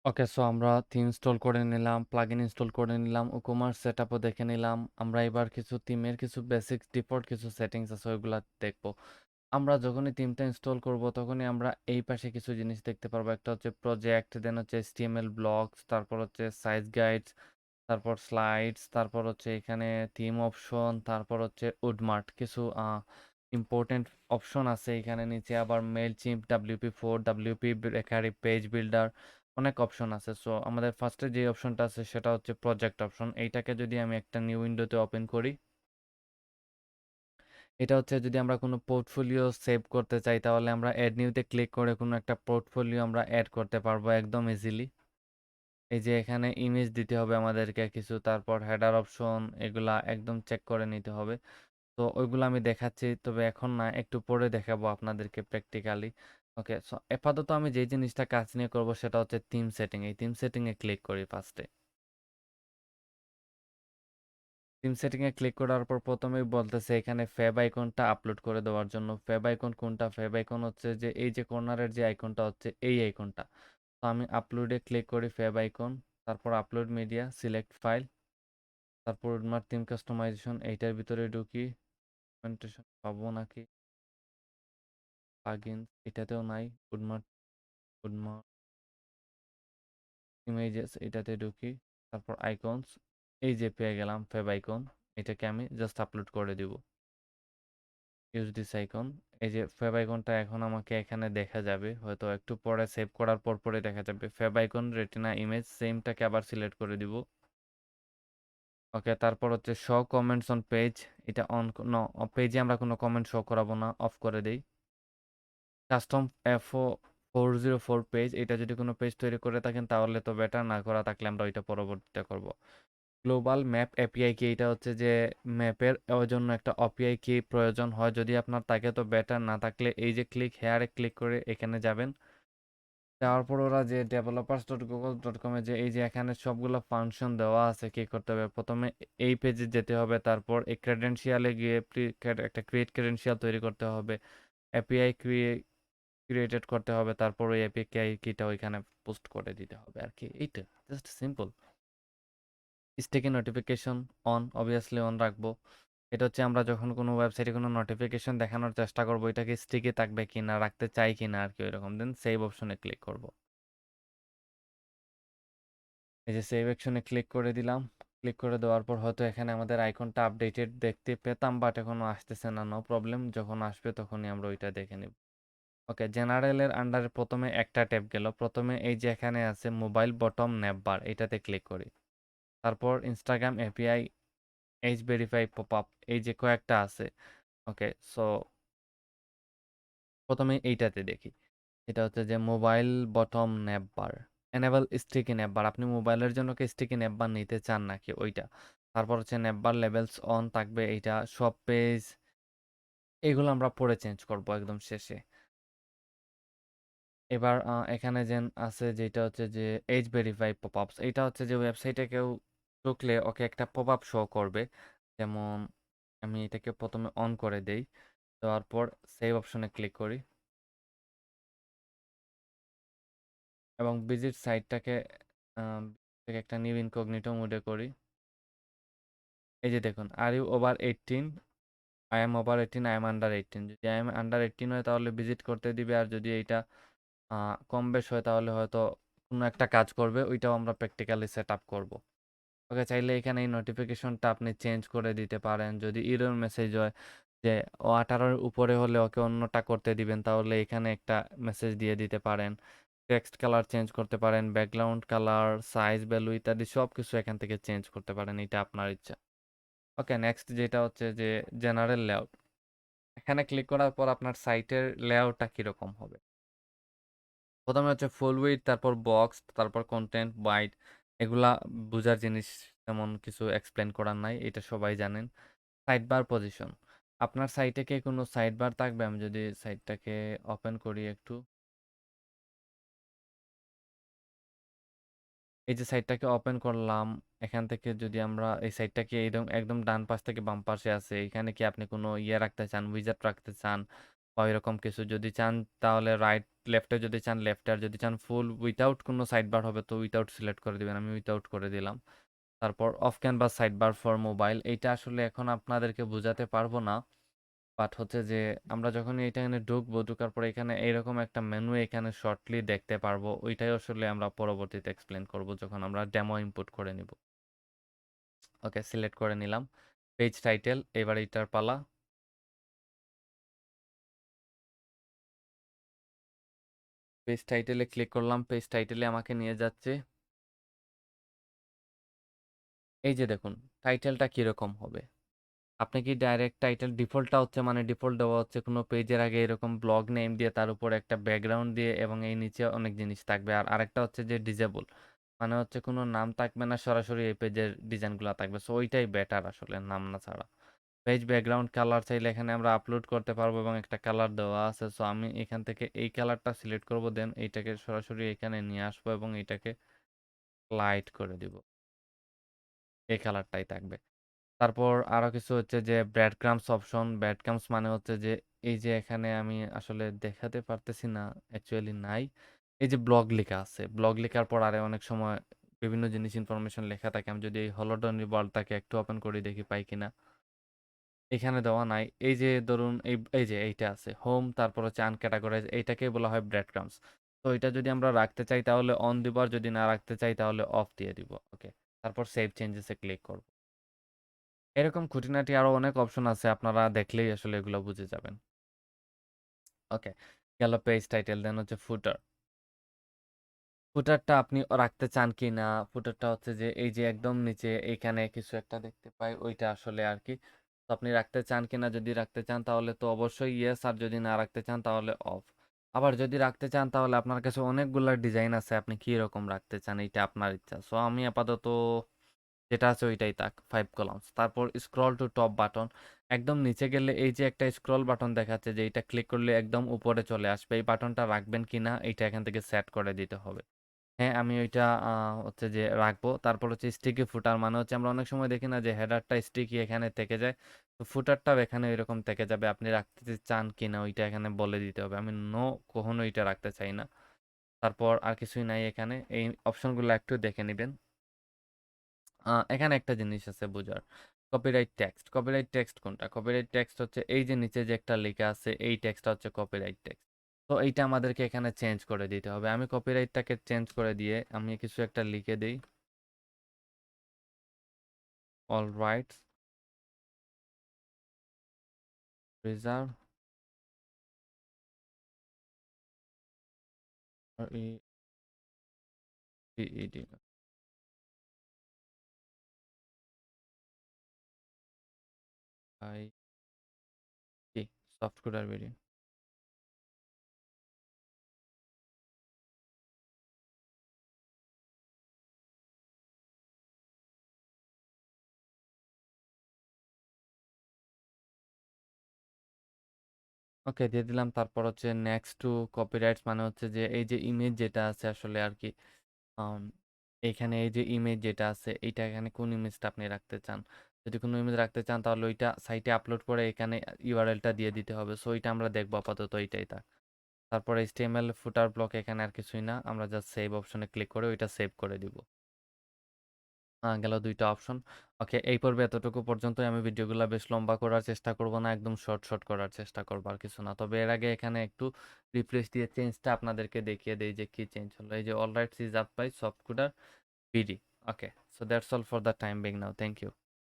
ওকে, so আমরা theme install করে নিলাম, প্লাগইন ইনস্টল করে নিলাম, WooCommerce সেটআপও দেখে নিলাম। আমরা এবার কিছু থিমের কিছু বেসিক ডিফল্ট কিছু সেটিংস আছে ওইগুলা দেখবো। আমরা যখনই থিমটা ইনস্টল করব তখনই আমরা এই পাশে কিছু জিনিস দেখতে পারবো। একটা হচ্ছে প্রজেক্ট, দেন হচ্ছে HTML ব্লকস, তারপর হচ্ছে সাইজ গাইডস, তারপর স্লাইডস, তারপর হচ্ছে এখানে থিম অপশন, তারপর হচ্ছে উডমার্ট কিছু ইম্পর্টেন্ট অপশন আছে এখানে নিচে। আবার মেইলচিম্প, WP4, WP bakery, page builder, অনেক অপশন আছে। সো আমাদের ফার্স্টে যে অপশনটা আছে সেটা হচ্ছে প্রজেক্ট অপশন। এইটাকে যদি আমি একটা নিউ উইন্ডোতে ওপেন করি, এটা হচ্ছে যদি আমরা কোনো পোর্টফোলিও সেভ করতে চাই তাহলে আমরা অ্যাড নিউতে ক্লিক করে কোনো একটা পোর্টফোলিও আমরা অ্যাড করতে পারবো একদম ইজিলি। এই যে এখানে ইমেজ দিতে হবে আমাদেরকে কিছু, তারপর হেডার অপশন, এগুলা একদম চেক করে নিতে হবে। তো ওইগুলো আমি দেখাচ্ছি, তবে এখন না, একটু পরে দেখাবো আপনাদেরকে প্র্যাকটিক্যালি। ওকে, সো আপাতত আমি যে জিনিসটা কাজ নিয়ে করব সেটা হচ্ছে থিম সেটিং। এই থিম সেটিংয়ে ক্লিক করি ফার্স্টে। থিম সেটিংয়ে ক্লিক করার পর প্রথমেই বলতেছে এখানে ফেব আইকনটা আপলোড করে দেওয়ার জন্য। ফেব আইকন কোনটা? ফেব আইকন হচ্ছে যে এই যে কর্নারের যে আইকনটা হচ্ছে এই আইকনটা। তো আমি আপলোডে ক্লিক করি, ফেব আইকন, তারপর আপলোড মিডিয়া, সিলেক্ট ফাইল, তারপর উডমার্ট থিম কাস্টমাইজেশন, এইটার ভিতরে ঢুকি। ডকুমেন্টেশন পাবো নাকি, প্লাগইনস এটাতেও নাই, উডমার্ট, উডমার্ট ইমেজেস এটাতে ঢুকি, তারপর আইকনস, এই যে পেয়ে গেলাম ফেব আইকন। এটাকে আমি জাস্ট আপলোড করে দিব। Use this icon. এই যে ফেব আইকনটা এখন আমাকে এখানে দেখা যাবে, হয়তো একটু পরে সেভ করার পর পরে দেখা যাবে। ফেব আইকন, রেটিনা ইমেজ, সেমটাকে আবার সিলেক্ট করে দিব। ওকে, তারপর হচ্ছে শো কমেন্টস অন পেজ, এটা অন, পেজে আমরা কোনো কমেন্ট শো করাবো না, অফ করে দেই। কাস্টম এফও 404 পেজ, এটা যদি কোনো পেজ তৈরি করে থাকেন তাহলে তো বেটার, না করা থাকলে আমরা ওইটা পরবর্তীতে করব। গ্লোবাল ম্যাপ এপিআই কি, এটা হচ্ছে যে ম্যাপের জন্য একটা এপিআই কি প্রয়োজন হয়, যদি আপনার থাকে তো বেটার, না থাকলে এই যে ক্লিক হেয়ারে ক্লিক করে এখানে যাবেন। যাওয়ার পর ওরা যে developers.google.com-এ যে এই যে এখানে সবগুলো ফাংশন দেওয়া আছে, কি করতে হবে প্রথমে এই পেজে যেতে হবে, তারপর এই ক্রেডেনশিয়ালে গিয়ে একটা ক্রিয়েট ক্রেডেনশিয়াল তৈরি করতে হবে, এপিআই ক্রিয়েটেড করতে হবে, তারপর ওই এপিআই কিটা ওইখানে পোস্ট করে দিতে হবে আর কি। এইটা just simple. Sticky notification on, obviously on রাখবো। এটা হচ্ছে আমরা যখন কোনো ওয়েবসাইটে কোনো নোটিফিকেশন দেখানোর চেষ্টা করবো এটাকে স্টিকি থাকবে কিনা, রাখতে চাই কিনা আর কি, ওইরকম। দেন সেভ অপশনে ক্লিক করব। এই যে সেভ অপশনে ক্লিক করে দিলাম। ক্লিক করে দেওয়ার পর হয়তো এখানে আমাদের আইকনটা আপডেটেড দেখতে পেতাম, বাট এখনো আসতেছে না। নো প্রবলেম, যখন আসবে তখনই আমরা ওইটা দেখে নিব। ওকে, জেনারেলের আন্ডারে প্রথমে একটা ট্যাব গেল। প্রথমে এই যে এখানে আছে মোবাইল বটম ন্যাপ বার, এটাতে ক্লিক করি। তারপর Instagram API, H verify pop up, এই যে কয়েকটা আছে। ওকে, সো প্রথমে এইটাতে দেখি। এটা হচ্ছে যে মোবাইল বটম ন্যাপ বার, এনেবল স্টিকি ন্যাপ বার। আপনি মোবাইলের জন্য কি স্টিকি ন্যাপ বার নিতে চান নাকি ওইটা? তারপর হচ্ছে ন্যাপ বার লেভেলস অন থাকবে, এইটা সব পেজ, এগুলো আমরা পরে চেঞ্জ করব একদম শেষে। এবার এখানে যেন আছে যেটা হচ্ছে যে এজ ভেরিফাই পপআপস, এটা হচ্ছে যে ওয়েবসাইটে কেউ ঢুকলে ওকে একটা পপআপ শো করবে। যেমন আমি এটাকে প্রথমে অন করে দেই, দেওয়ার পর সেভ অপশনে ক্লিক করি এবং ভিজিট সাইটটাকে একটা নিউ ইনকগনিটো মোডে করি। এই যে দেখুন, are you over 18, I am over 18, I am under 18। যদি আই এম আন্ডার 18 হয় তাহলে ভিজিট করতে দিবে, আর যদি এইটা কম বেশ হয় তাহলে হয়তো কোনো একটা কাজ করবে, ওইটাও আমরা প্র্যাকটিক্যালি সেট আপ করবো। ওকে, চাইলে এখানে এই নোটিফিকেশনটা আপনি চেঞ্জ করে দিতে পারেন। যদি এরর মেসেজ হয় যে ও 18-র উপরে হলে ওকে অন্যটা করতে দিবেন, তাহলে এখানে একটা মেসেজ দিয়ে দিতে পারেন। টেক্সট কালার চেঞ্জ করতে পারেন, ব্যাকগ্রাউন্ড কালার, সাইজ, ভ্যালু ইত্যাদি সব কিছু এখান থেকে চেঞ্জ করতে পারেন, এটা আপনার ইচ্ছা। ওকে, নেক্সট যেটা হচ্ছে যে জেনারেল লেআউট। এখানে ক্লিক করার পর আপনার সাইটের লেআউটটা কীরকম হবে। প্রথমে হচ্ছে ফুল উইথ, তারপর বক্স, তারপর কন্টেন্ট বাইট, এগুলা বোঝার জিনিস, তেমন কিছু এক্সপ্লেন করার নাই, এটা সবাই জানেন। সাইড বার পজিশন, আপনার সাইটে কি কোনো সাইড বার থাকবে? আমি যদি সাইটটাকে ওপেন করি একটু, এই যে সাইটটাকে ওপেন করলাম, এখান থেকে যদি আমরা এই সাইটটাকে একদম একদম ডান পাশ থেকে বাম পাশে আছে, এখানে কি আপনি কোনো ইয়ে রাখতে চান, উইজার্ড রাখতে চান বা এরকম কিছু যদি চান, তাহলে রাইট লেফটে যদি চান লেফটে, আর যদি চান ফুল উইথাউট কোনো সাইড বার হবে তো উইথাউট সিলেক্ট করে দিবেন। আমি উইথাউট করে দিলাম। তারপর of canvas side bar for mobile, এইটা আসলে এখন আপনাদেরকে বোঝাতে পারবো না, বাট হচ্ছে যে আমরা যখন এটা এখানে ঢুকবো, ঢুকার পরে এখানে এইরকম একটা মেনু এখানে শর্টলি দেখতে পারবো, ওইটাই আসলে আমরা পরবর্তীতে এক্সপ্লেন করব যখন আমরা ডেমো ইনপুট করে নিব। ওকে, সিলেক্ট করে নিলাম। পেজ টাইটেল, এবার এটার পালা। পেজ টাইটেলে ক্লিক করলাম, পেজ টাইটেলে আমাকে নিয়ে যাচ্ছে। এই যে দেখুন টাইটেলটা কীরকম হবে। আপনি কি ডাইরেক্ট টাইটেল ডিফল্টটা হচ্ছে, মানে ডিফল্ট দেওয়া হচ্ছে কোনো পেজের আগে এরকম ব্লগ নেম দিয়ে তার উপর একটা ব্যাকগ্রাউন্ড দিয়ে এবং এই নিচে অনেক জিনিস থাকবে। আর আরেকটা হচ্ছে যে ডিজেবল, মানে হচ্ছে কোনো নাম থাকবে না, সরাসরি এই পেজের ডিজাইনগুলো থাকবে। সো ওইটাই বেটার আসলে, নাম না ছাড়া। পেজ ব্যাকগ্রাউন্ড কালার চাইলে এখানে আমরা আপলোড করতে পারবো এবং একটা কালার দেওয়া আছে। সো আমি এখান থেকে এই কালারটা সিলেক্ট করব, দেন এইটাকে সরাসরি এখানে নিয়ে আসবো এবং এইটাকে লাইট করে দিব। এই কালারটাই থাকবে। তারপর আরো কিছু হচ্ছে যে bread crumbs option. Bread crumbs মানে হচ্ছে যে এই যে এখানে আমি আসলে দেখাতে পারতেছি না, অ্যাকচুয়ালি নাই। এই যে ব্লগ লেখা আছে, ব্লগ লেখার পর আরে অনেক সময় বিভিন্ন জিনিস ইনফরমেশন লেখা থাকে। আমি যদি এই হলোডনি ওয়ার্ল্ডটাকে একটু ওপেন করে দেখি পাই কিনা, এখানে দেওয়া নাই। এই যে ধরুন এই যে এইটা আছে হোম, তারপর হচ্ছে আনক্যাটাগরাইজ, এইটাকে বলা হয় ব্রেড ক্রাম্পস। তো এটা যদি আমরা রাখতে চাই তাহলে অন দিব, আর যদি না রাখতে চাই তাহলে অফ দিয়ে দিব। ওকে, তারপর সেভ চেঞ্জেসে ক্লিক করব। এরকম খুঁটিনাটি আরো অনেক অপশন আছে, আপনারা দেখলেই আসলে এগুলো বুঝে যাবেন। ওকে, গেল পেজ টাইটেল। দেন হচ্ছে ফুটার। ফুটারটা আপনি রাখতে চান কি না, ফুটারটা হচ্ছে যে এই যে একদম নিচে এইখানে কিছু একটা দেখতে পাই, ওইটা আসলে আর কি। তো আপনি রাখতে চান কি না, যদি রাখতে চান তাহলে তো অবশ্যই ইয়েস, আর যদি না রাখতে চান তাহলে অফ। আবার যদি রাখতে চান তাহলে আপনার কাছে অনেকগুলা ডিজাইন আছে, আপনি কি রকম রাখতে চান এইটা আপনার ইচ্ছা। সো আমি আপাতত যেটা আছে ওইটাই তাক 5 কলামস। তারপর স্ক্রল টু টপ বাটন, একদম নিচে গেলে এই যে একটা স্ক্রল বাটন দেখাচ্ছে, যে এটা ক্লিক করলে একদম উপরে চলে আসবে। এই বাটনটা রাখবেন কিনা এইটা এখান থেকে সেট করে দিতে হবে। হ্যাঁ, আমি ওইটা হচ্ছে যে রাখবো। তারপর হচ্ছে স্টিকি ফুটার, মানে হচ্ছে আমরা অনেক সময় দেখি না যে হেডারটা স্টিকি এখানে থেকে যায়, তো ফুটারটাও এখানে এরকম থেকে যাবে। আপনি রাখতে চান কিনা ওইটা এখানে বলে দিতে হবে। আমি নো, কখনো এটা রাখতে চাই না। তারপর আর কিছুই নাই এখানে, এই অপশনগুলো একটু দেখে নেবেন। এখানে একটা জিনিস আছে বোঝার, কপিরাইট টেক্সট। কপিরাইট টেক্সট কোনটা? কপিরাইট টেক্সট হচ্ছে এই যে নিচে যে একটা লেখা আছে, এই টেক্সটটা হচ্ছে কপিরাইট টেক্সট। তো এইটা আমাদেরকে এখানে চেঞ্জ করে দিতে হবে। আমি কপিরাইটটাকে চেঞ্জ করে দিয়ে আমি কিছু একটা লিখে দিই, all rights reserve ED I T software video. Okay, দিয়ে দিলাম। তারপর হচ্ছে নেক্সট টু কপিরাইটস, মানে হচ্ছে যে এই যে ইমেজ যেটা আছে আসলে আর কি, আম, এইখানে এই যে ইমেজ যেটা আছে এইটা, এখানে কোন ইমেজটা আপনি রাখতে চান। যদি কোনো ইমেজ রাখতে চান তাহলে ওইটা সাইটে আপলোড করে এখানে ইউআরএলটা দিয়ে দিতে হবে। সো ওইটা আমরা দেখবো, আপাতত এইটাই থাক। তারপরে এইচটিএমএল ফুটার ব্লক, এখানে আর কিছুই না, আমরা জাস্ট সেভ অপশনে ক্লিক করে ওইটা সেভ করে দিব। গেল দুইটা অপশন। ওকে, এই পর্বে এতটুকু পর্যন্তই। আমি ভিডিওগুলো বেশ লম্বা করার চেষ্টা করব না, একদম শর্ট শর্ট করার চেষ্টা করবো, আর কিছু না। তবে এর আগে এখানে একটু রিফ্রেশ দিয়ে চেঞ্জটা আপনাদেরকে দেখিয়ে দেই যে কি চেঞ্জ হলো। এই যে all rights is up by software BD. Okay, so that's all for the time being now. Thank you.